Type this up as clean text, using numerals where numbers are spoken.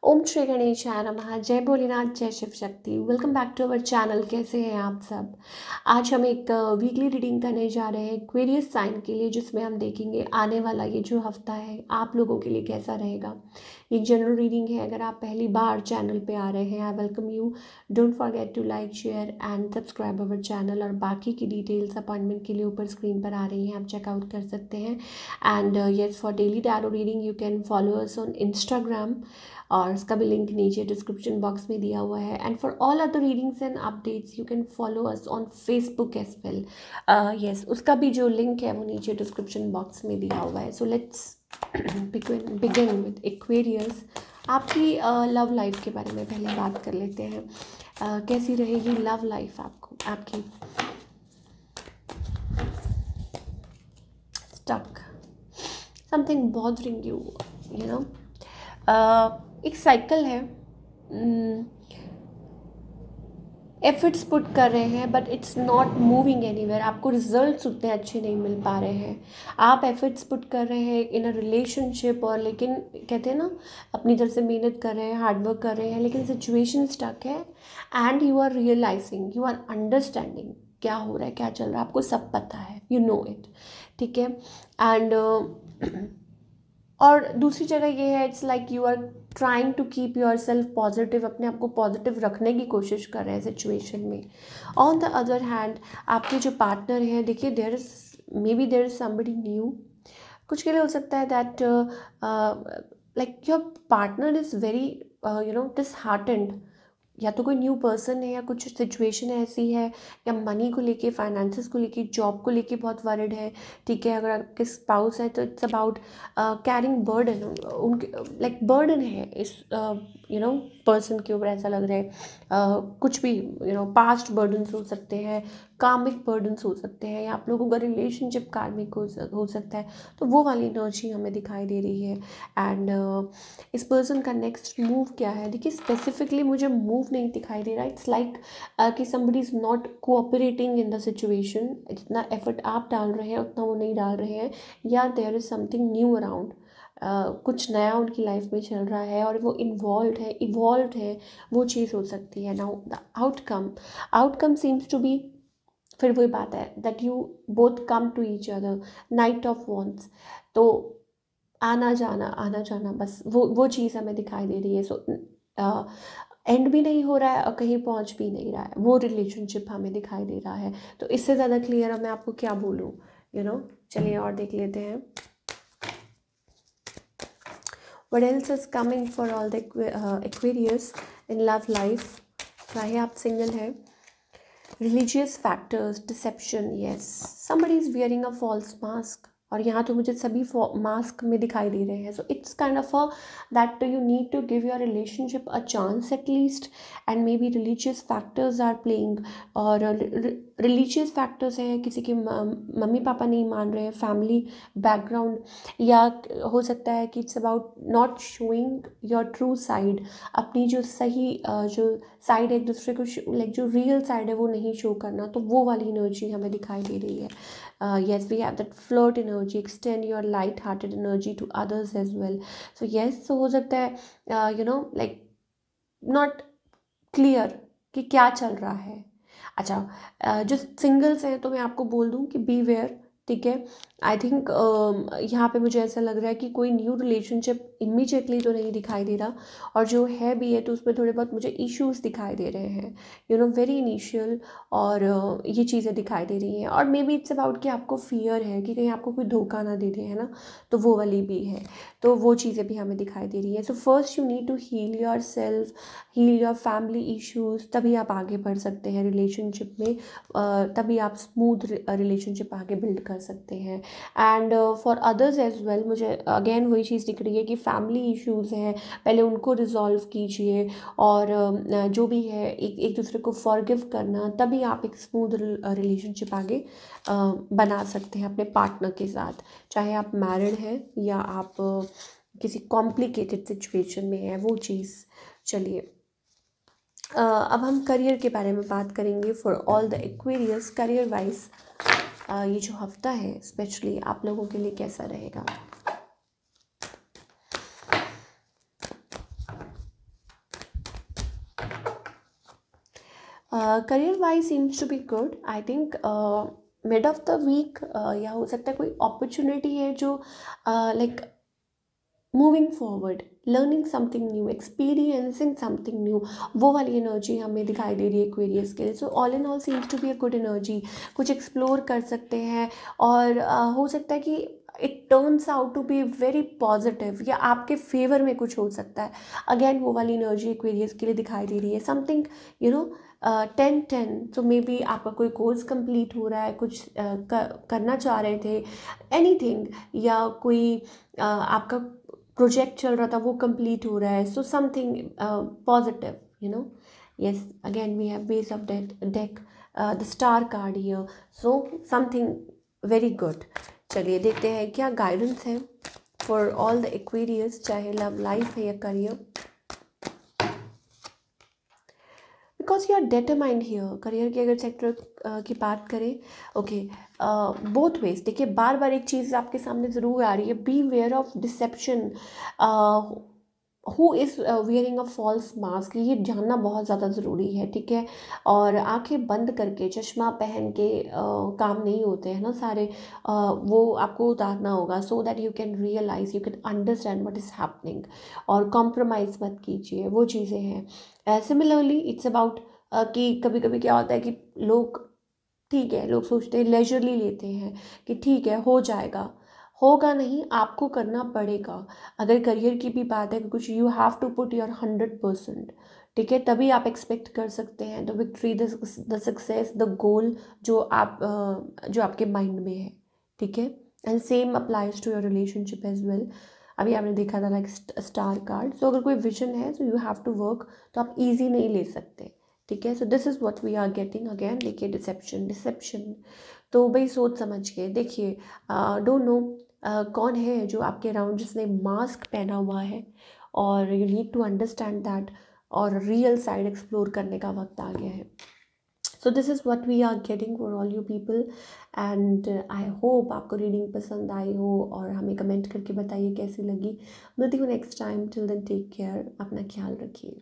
ओम श्री गणेशाय नमः। जय भोलेनाथ, जय Shiv Shakti. Welcome back to our channel. कैसे हैं आप सब। आज हम एक वीकली रीडिंग करने जा रहे हैं एक्वेरियस साइन के लिए, जिसमें हम देखेंगे आने वाला ये जो हफ्ता है आप लोगों के लिए कैसा रहेगा। ये जनरल रीडिंग है। अगर आप पहली बार चैनल पे आ रहे हैं, I welcome you. Don't forget to like, share and subscribe our channel. और बाकी की डिटेल्स अपॉइंटमेंट के लिए ऊपर स्क्रीन पर आ रही हैं, आप चेकआउट कर सकते हैं। And yes, for daily tarot reading you can follow us on Instagram, और उसका भी लिंक नीचे डिस्क्रिप्शन बॉक्स में दिया हुआ है। And for all other readings and updates you can follow us on Facebook as well. Yes, उसका भी जो लिंक है वो नीचे डिस्क्रिप्शन बॉक्स में दिया हुआ है। So let's begin with Aquarius. आपकी लव लाइफ के बारे में पहले बात कर लेते हैं। कैसी रहेगी लव लाइफ आपकी। Stuck, something bothering you, you know. एक साइकिल है। एफर्ट्स पुट कर रहे हैं but it's not moving anywhere. आपको रिजल्ट्स उतने अच्छे नहीं मिल पा रहे हैं। आप एफर्ट्स पुट कर रहे हैं इन अ रिलेशनशिप, और लेकिन कहते हैं ना, अपनी तरफ से मेहनत कर रहे हैं, हार्डवर्क कर रहे हैं, लेकिन सिचुएशन स्टक है। And you are realising, you are understanding क्या हो रहा है, क्या चल रहा है, आपको सब पता है, यू नो इट। ठीक है। एंड और दूसरी जगह ये है, it's like you are trying to keep yourself positive. अपने आप को पॉजिटिव रखने की कोशिश कर रहे हैं सिचुएशन में। ऑन द अदर हैंड, आपके जो पार्टनर हैं, देखिए there is may there is somebody new. कुछ के लिए हो सकता है that like your partner is very disheartened. या तो कोई न्यू पर्सन है, या कुछ सिचुएशन ऐसी है, या मनी को लेके, फाइनेंसेस को लेके, जॉब को लेके बहुत वरिड है। ठीक है। अगर आपके स्पाउस है तो इट्स अबाउट कैरिंग बर्डन। उनके लाइक बर्डन है इस पर्सन के ऊपर, ऐसा लग रहा है। कुछ भी पास्ट बर्डन्स हो सकते हैं, कार्मिक बर्डन्स हो सकते हैं, या आप लोगों का रिलेशनशिप कार्मिक हो सकता है। तो वो वाली एनर्जी हमें दिखाई दे रही है। एंड इस पर्सन का नेक्स्ट मूव क्या है, देखिए स्पेसिफिकली मुझे मूव नहीं दिखाई दे रहा। इट्स लाइक कि somebody is not cooperating in the situation. जितना एफर्ट आप डाल रहे हैं उतना वो नहीं डाल रहे हैं, या there is something new around. कुछ नया उनकी लाइफ में चल रहा है और वो इवॉल्व है, वो चीज़ हो सकती है। Now the outcome seems to be, फिर वही बात है that you both come to each other, knight of wands. तो आना जाना बस वो चीज़ हमें दिखाई दे रही है। सो एंड भी नहीं हो रहा है और कहीं पहुंच भी नहीं रहा है, वो रिलेशनशिप हमें दिखाई दे रहा है। तो इससे ज़्यादा क्लियर अब मैं आपको क्या बोलूँ, चलिए और देख लेते हैं what else is coming for all the Aquarius in love life। चाहे आप सिंगल है। religious factors, deception, yes, somebody is wearing a false mask। और यहाँ तो मुझे सभी मास्क में दिखाई दे रहे हैं। So it's kind of a that you need to give your relationship a chance at least. And maybe religious factors are playing. और रिलीजियस फैक्टर्स हैं, किसी के मम्मी पापा नहीं मान रहे हैं, फैमिली बैकग्राउंड, या हो सकता है कि it's about not showing your true side. अपनी जो सही जो साइड है एक दूसरे को, लाइक जो रियल साइड है वो नहीं शो करना। तो वो वाली एनर्जी हमें दिखाई दे रही है। yes, we have that flirt energy, extend your light hearted energy to others as well। so yes, so हो सकता है like not clear कि क्या चल रहा है। अच्छा, जो सिंगल्स हैं तो मैं आपको बोल दूं कि बी वेयर। ठीक है। आई थिंक यहाँ पे मुझे ऐसा लग रहा है कि कोई न्यू रिलेशनशिप इमीडिएटली तो नहीं दिखाई दे रहा, और जो है भी है तो उसमें थोड़े बहुत मुझे इश्यूज दिखाई दे रहे हैं, वेरी इनिशियल। और ये चीज़ें दिखाई दे रही हैं। और मे बी इट्स अबाउट कि आपको फियर है कि कहीं आपको कोई धोखा ना दे दे, है ना। तो वो वाली भी है। तो वो चीज़ें भी हमें दिखाई दे रही है। So first you need to heal yourself, heal your family issues, तभी आप आगे बढ़ सकते हैं रिलेशनशिप में। तभी आप स्मूथ रिलेशनशिप आगे बिल्ड कर सकते हैं। And for others as well, मुझे अगेन वही चीज़ दिख रही है कि फैमिली इश्यूज़ हैं, पहले उनको रिजॉल्व कीजिए। और जो भी है एक दूसरे को फॉरगिव करना, तभी आप एक स्मूथ रिलेशनशिप आगे बना सकते हैं अपने पार्टनर के साथ। चाहे आप मैरिड हैं या आप किसी कॉम्प्लिकेटेड सिचुएशन में हैं, वो चीज़। चलिए अब हम करियर के बारे में बात करेंगे for all the Aquarius. Career wise ये जो हफ्ता है स्पेशली आप लोगों के लिए कैसा रहेगा। Career wise seems to be good, I think mid of the week या हो सकता है कोई अपॉर्चुनिटी है जो like moving forward, learning something new, experiencing something new, वो वाली एनर्जी हमें दिखाई दे रही है एक्वेरियस के लिए. So all in all seems to be a good energy. कुछ एक्सप्लोर कर सकते हैं और हो सकता है कि it turns out to be very positive या आपके फेवर में कुछ हो सकता है. अगेन वो वाली एनर्जी एक्वेरियस के लिए दिखाई दे रही है. समथिंग 10-10. तो मे बी आपका कोई कोर्स कंप्लीट हो रहा है, कुछ करना चाह रहे थे, एनीथिंग, या कोई आपका प्रोजेक्ट चल रहा था वो कंप्लीट हो रहा है. So something positive, yes, again we have base of that deck, the star card here. So something very good. चलिए देखते हैं क्या गाइडेंस है फॉर ऑल द एक्वेरियस, चाहे लव लाइफ है या career. Because you are determined here. Career के अगर सेक्टर की बात करें, ओके, बोथ वेज. देखिए बार बार एक चीज़ आपके सामने ज़रूर आ रही है, beware of deception. Who is wearing a false mask, ये जानना बहुत ज़्यादा ज़रूरी है, ठीक है. और आंखें बंद करके, चश्मा पहन के काम नहीं होते हैं ना सारे. वो आपको उतारना होगा so that you can realise, you can understand what is happening. और कॉम्प्रोमाइज़ मत कीजिए, वो चीज़ें हैं. सिमिलरली इट्स अबाउट कि कभी कभी क्या होता है कि लोग, ठीक है, लोग सोचते हैं, लेजरली लेते हैं कि ठीक है हो जाएगा. होगा नहीं, आपको करना पड़ेगा. अगर करियर की भी बात है कि कुछ, you have to put your 100%, ठीक है, तभी आप एक्सपेक्ट कर सकते हैं the victory, the success, the goal जो आपके माइंड में है, ठीक है. And same applies to your relationship as well. अभी आपने देखा था लाइक स्टार कार्ड. सो अगर कोई विजन है तो यू हैव टू वर्क, तो आप ईजी नहीं ले सकते, ठीक है. So this is what we are getting. Again देखिए डिसेप्शन, डिसेप्शन. तो भाई सोच समझ के देखिए. डोंट नो कौन है जो आपके अराउंड जिसने मास्क पहना हुआ है, और you need to understand that, और रियल साइड एक्सप्लोर करने का वक्त आ गया है. So this is what we are getting for all you people. And I hope आपको रीडिंग पसंद आई हो, और हमें कमेंट करके बताइए कैसी लगी. मिलती हूँ next time. Till then take care, अपना ख्याल रखिए.